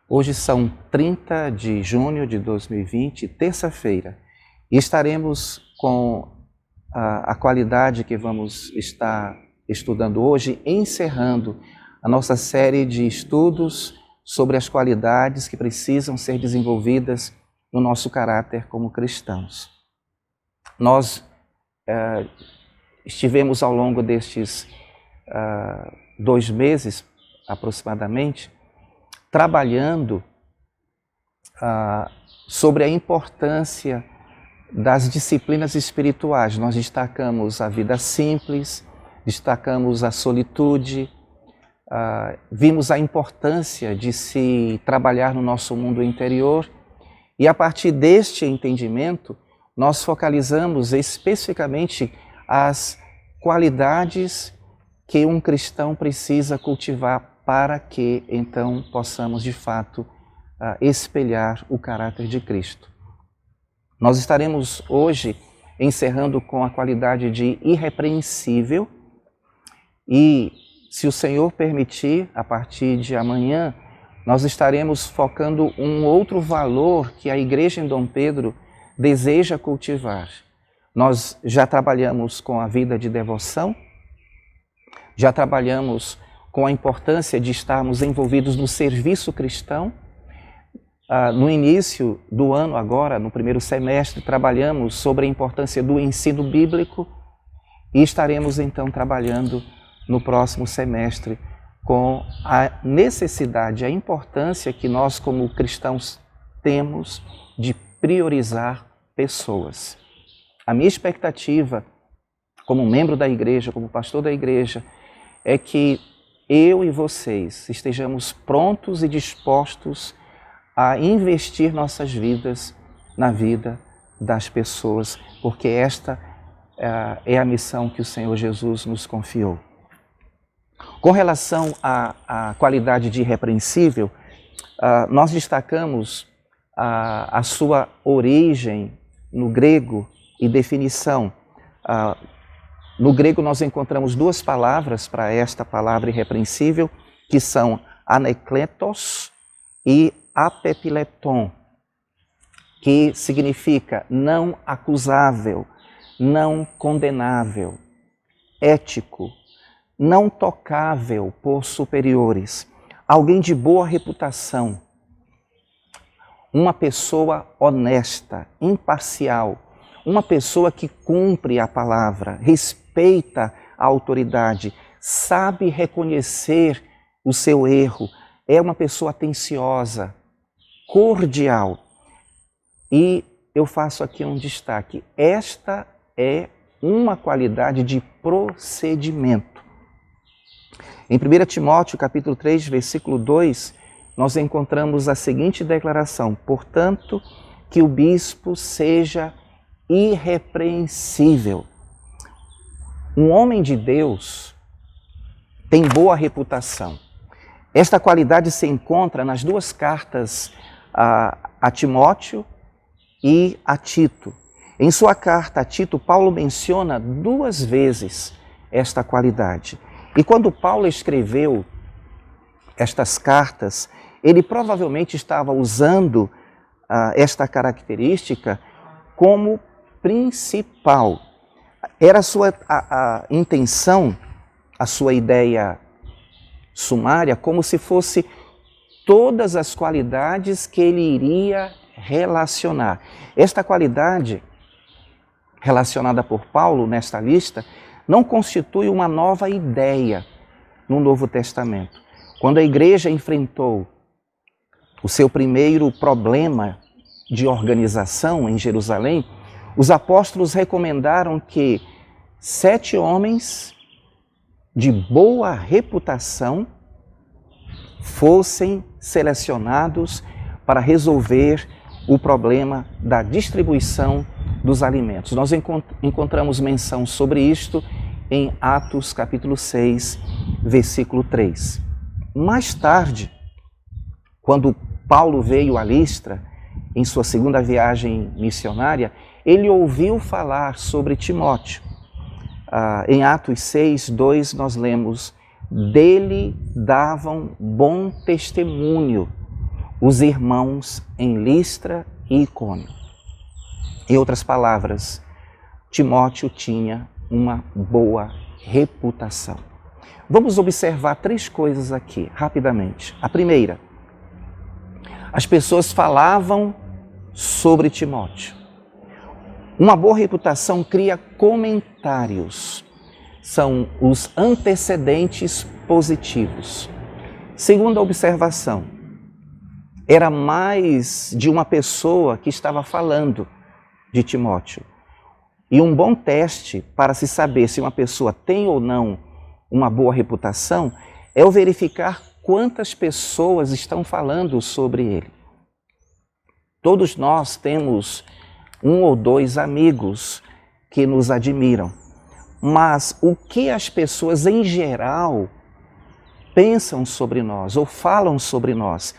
Hoje são 30 de junho de 2020, terça-feira, e estaremos com a qualidade que vamos estar estudando hoje, encerrando a nossa série de estudos sobre as qualidades que precisam ser desenvolvidas no nosso caráter como cristãos. Nós estivemos ao longo destes 2 meses, aproximadamente, trabalhando sobre a importância das disciplinas espirituais. Nós destacamos a vida simples, destacamos a solitude, vimos a importância de se trabalhar no nosso mundo interior e a partir deste entendimento nós focalizamos especificamente as qualidades que um cristão precisa cultivar para que, então, possamos, de fato, espelhar o caráter de Cristo. Nós estaremos hoje encerrando com a qualidade de irrepreensível e, se o Senhor permitir, a partir de amanhã, nós estaremos focando um outro valor que a Igreja em Dom Pedro deseja cultivar. Nós já trabalhamos com a vida de devoção, já trabalhamos com a importância de estarmos envolvidos no serviço cristão. No início do ano agora, no primeiro semestre, trabalhamos sobre a importância do ensino bíblico e estaremos então trabalhando no próximo semestre com a necessidade, a importância que nós como cristãos temos de priorizar pessoas. A minha expectativa como membro da igreja, como pastor da igreja, é que eu e vocês estejamos prontos e dispostos a investir nossas vidas na vida das pessoas, porque esta é a missão que o Senhor Jesus nos confiou. Com relação à qualidade de irrepreensível, nós destacamos a sua origem no grego e definição. No grego nós encontramos 2 palavras para esta palavra irrepreensível, que são anekletos e apepilepton, que significa não acusável, não condenável, ético, não tocável por superiores, alguém de boa reputação, uma pessoa honesta, imparcial, uma pessoa que cumpre a palavra, respeita a autoridade, sabe reconhecer o seu erro, é uma pessoa atenciosa, cordial. E eu faço aqui um destaque, esta é uma qualidade de procedimento. Em 1 Timóteo, capítulo 3, versículo 2, nós encontramos a seguinte declaração: portanto, que o bispo seja irrepreensível. Um homem de Deus tem boa reputação. Esta qualidade se encontra nas 2 cartas a Timóteo e a Tito. Em sua carta a Tito, Paulo menciona 2 vezes esta qualidade. E quando Paulo escreveu estas cartas, ele provavelmente estava usando esta característica como principal. Era a intenção, a sua ideia sumária, como se fosse todas as qualidades que ele iria relacionar. Esta qualidade relacionada por Paulo nesta lista não constitui uma nova ideia no Novo Testamento. Quando a igreja enfrentou o seu primeiro problema de organização em Jerusalém, os apóstolos recomendaram que 7 homens de boa reputação fossem selecionados para resolver o problema da distribuição dos alimentos. Nós encontramos menção sobre isto em Atos capítulo 6, versículo 3. Mais tarde, quando Paulo veio a Listra, em sua segunda viagem missionária, ele ouviu falar sobre Timóteo. Em Atos 6, 2, nós lemos: dele davam bom testemunho os irmãos em Listra e Icônio. Em outras palavras, Timóteo tinha uma boa reputação. Vamos observar 3 coisas aqui, rapidamente. A primeira, as pessoas falavam sobre Timóteo. Uma boa reputação cria comentários. São os antecedentes positivos. Segunda observação, era mais de uma pessoa que estava falando de Timóteo. E um bom teste para se saber se uma pessoa tem ou não uma boa reputação é o verificar quantas pessoas estão falando sobre ele. Todos nós temos 1 ou 2 amigos que nos admiram, mas o que as pessoas em geral pensam sobre nós ou falam sobre nós,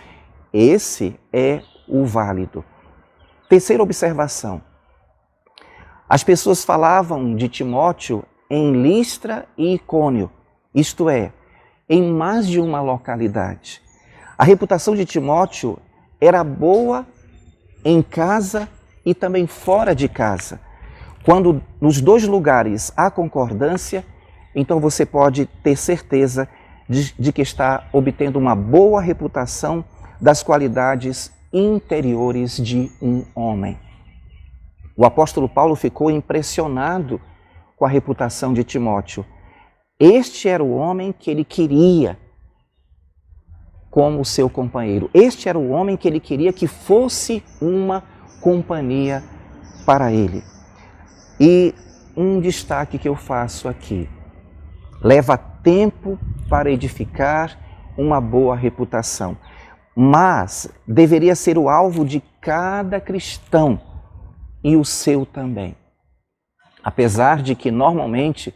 esse é o válido. Terceira observação, as pessoas falavam de Timóteo em Listra e Icônio, isto é, em mais de uma localidade. A reputação de Timóteo era boa em casa e também fora de casa. Quando nos 2 lugares há concordância, então você pode ter certeza de que está obtendo uma boa reputação das qualidades interiores de um homem. O apóstolo Paulo ficou impressionado com a reputação de Timóteo. Este era o homem que ele queria como seu companheiro. Este era o homem que ele queria que fosse uma companhia para ele. E um destaque que eu faço aqui. Leva tempo para edificar uma boa reputação, mas deveria ser o alvo de cada cristão e o seu também. Apesar de que normalmente,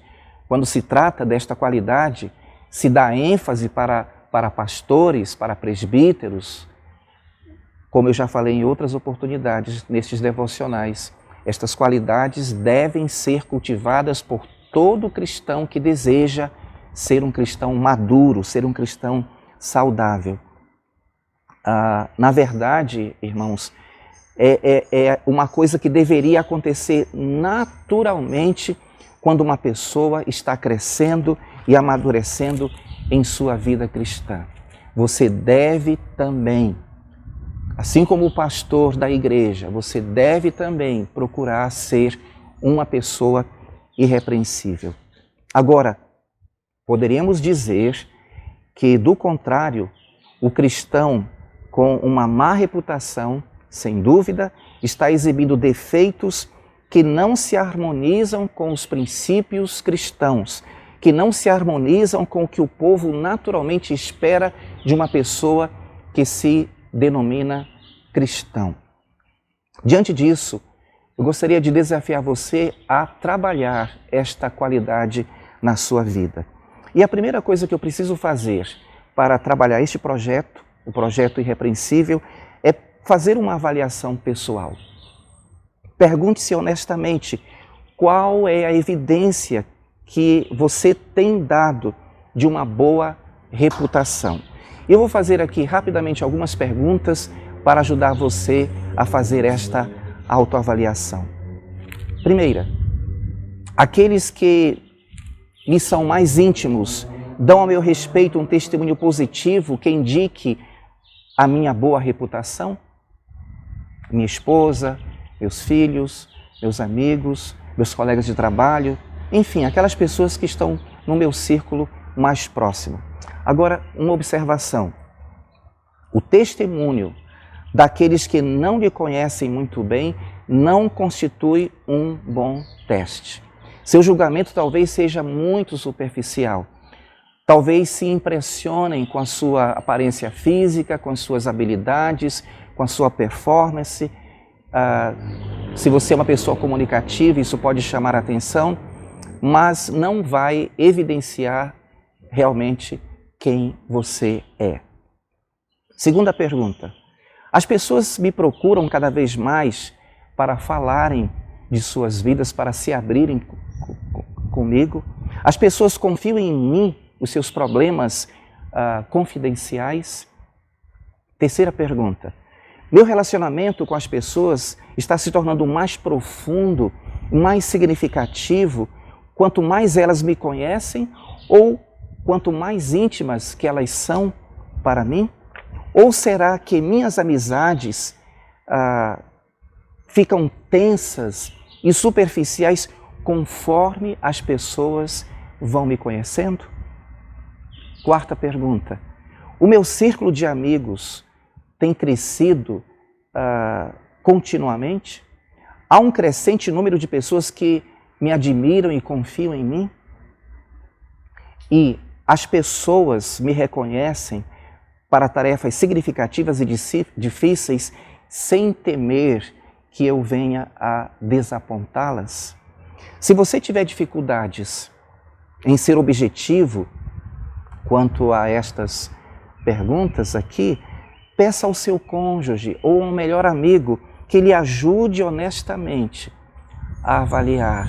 quando se trata desta qualidade, se dá ênfase para pastores, para presbíteros, como eu já falei em outras oportunidades nestes devocionais, estas qualidades devem ser cultivadas por todo cristão que deseja ser um cristão maduro, ser um cristão saudável. Na verdade, irmãos, é uma coisa que deveria acontecer naturalmente quando uma pessoa está crescendo e amadurecendo em sua vida cristã. Você deve também, assim como o pastor da igreja, você deve também procurar ser uma pessoa irrepreensível. Agora, poderíamos dizer que, do contrário, o cristão com uma má reputação, sem dúvida, está exibindo defeitos que não se harmonizam com os princípios cristãos, que não se harmonizam com o que o povo naturalmente espera de uma pessoa que se denomina cristão. Diante disso, eu gostaria de desafiar você a trabalhar esta qualidade na sua vida. E a primeira coisa que eu preciso fazer para trabalhar este projeto, o projeto irrepreensível, é fazer uma avaliação pessoal. Pergunte-se honestamente qual é a evidência que você tem dado de uma boa reputação. Eu vou fazer aqui rapidamente algumas perguntas para ajudar você a fazer esta autoavaliação. Primeira, aqueles que me são mais íntimos dão a meu respeito um testemunho positivo que indique a minha boa reputação? Minha esposa, meus filhos, meus amigos, meus colegas de trabalho, enfim, aquelas pessoas que estão no meu círculo mais próximo. Agora, uma observação. O testemunho daqueles que não lhe conhecem muito bem não constitui um bom teste. Seu julgamento talvez seja muito superficial. Talvez se impressionem com a sua aparência física, com as suas habilidades, com a sua performance. Se você é uma pessoa comunicativa, isso pode chamar a atenção, mas não vai evidenciar realmente quem você é. Segunda pergunta. As pessoas me procuram cada vez mais para falarem de suas vidas, para se abrirem comigo. As pessoas confiam em mim os seus problemas confidenciais. Terceira pergunta. Meu relacionamento com as pessoas está se tornando mais profundo, mais significativo, quanto mais elas me conhecem ou quanto mais íntimas que elas são para mim? Ou será que minhas amizades ficam tensas e superficiais conforme as pessoas vão me conhecendo? Quarta pergunta. O meu círculo de amigos tem crescido continuamente? Há um crescente número de pessoas que me admiram e confiam em mim? E as pessoas me reconhecem para tarefas significativas e difíceis sem temer que eu venha a desapontá-las? Se você tiver dificuldades em ser objetivo quanto a estas perguntas aqui, peça ao seu cônjuge ou ao melhor amigo que lhe ajude honestamente a avaliar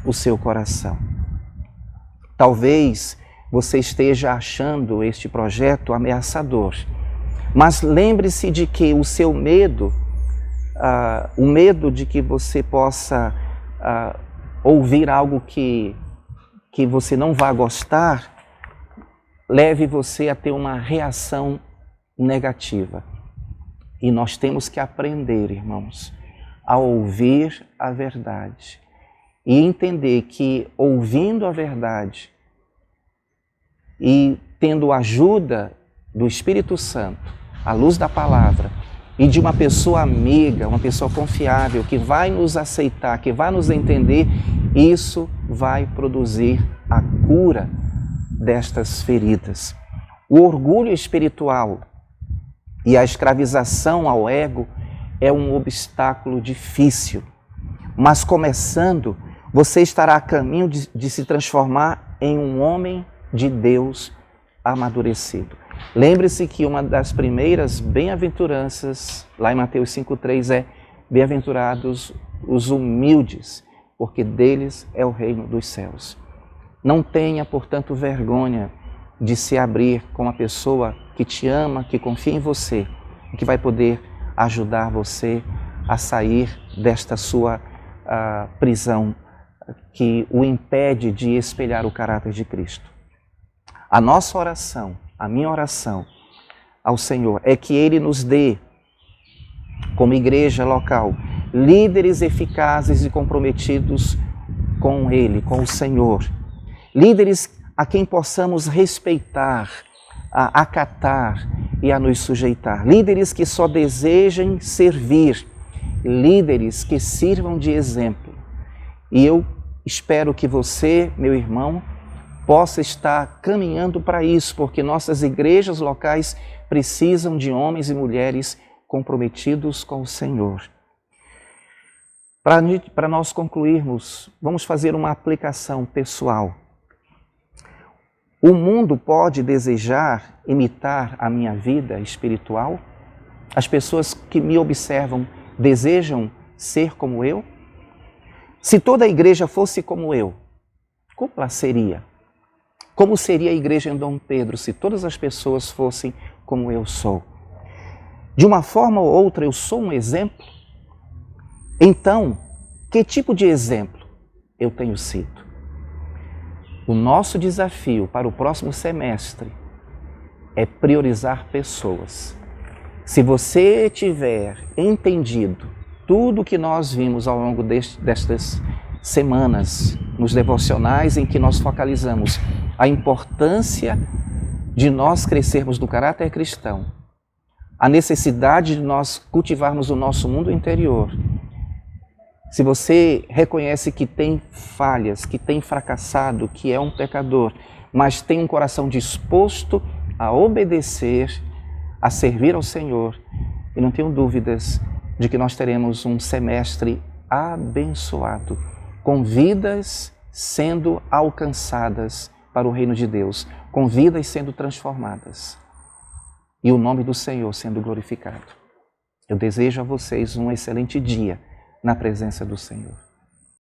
o seu coração. Talvez você esteja achando este projeto ameaçador, mas lembre-se de que o seu medo, o medo de que você possa ouvir algo que você não vai gostar, leve você a ter uma reação negativa. E nós temos que aprender, irmãos, a ouvir a verdade e entender que ouvindo a verdade e tendo a ajuda do Espírito Santo, à luz da palavra, e de uma pessoa amiga, uma pessoa confiável, que vai nos aceitar, que vai nos entender, isso vai produzir a cura destas feridas. O orgulho espiritual e a escravização ao ego é um obstáculo difícil, mas começando, você estará a caminho de se transformar em um homem de Deus amadurecido. Lembre-se que uma das primeiras bem-aventuranças, lá em Mateus 5,3, é: bem-aventurados os humildes, porque deles é o reino dos céus. Não tenha, portanto, vergonha de se abrir com uma pessoa que te ama, que confia em você, e que vai poder ajudar você a sair desta sua prisão que o impede de espelhar o caráter de Cristo. A nossa oração, a minha oração ao Senhor é que Ele nos dê, como igreja local, líderes eficazes e comprometidos com Ele, com o Senhor. Líderes a quem possamos respeitar, a acatar e a nos sujeitar. Líderes que só desejem servir. Líderes que sirvam de exemplo. E eu espero que você, meu irmão, possa estar caminhando para isso, porque nossas igrejas locais precisam de homens e mulheres comprometidos com o Senhor. Para nós concluirmos, vamos fazer uma aplicação pessoal. O mundo pode desejar imitar a minha vida espiritual? As pessoas que me observam desejam ser como eu? Se toda a igreja fosse como eu, como ela seria? Como seria a igreja em Dom Pedro se todas as pessoas fossem como eu sou? De uma forma ou outra eu sou um exemplo? Então, que tipo de exemplo eu tenho sido? O nosso desafio para o próximo semestre é priorizar pessoas. Se você tiver entendido tudo o que nós vimos ao longo destas semanas, nos devocionais em que nós focalizamos a importância de nós crescermos no caráter cristão, a necessidade de nós cultivarmos o nosso mundo interior. Se você reconhece que tem falhas, que tem fracassado, que é um pecador, mas tem um coração disposto a obedecer, a servir ao Senhor, e não tenho dúvidas de que nós teremos um semestre abençoado, com vidas sendo alcançadas para o reino de Deus, com vidas sendo transformadas e o nome do Senhor sendo glorificado. Eu desejo a vocês um excelente dia na presença do Senhor.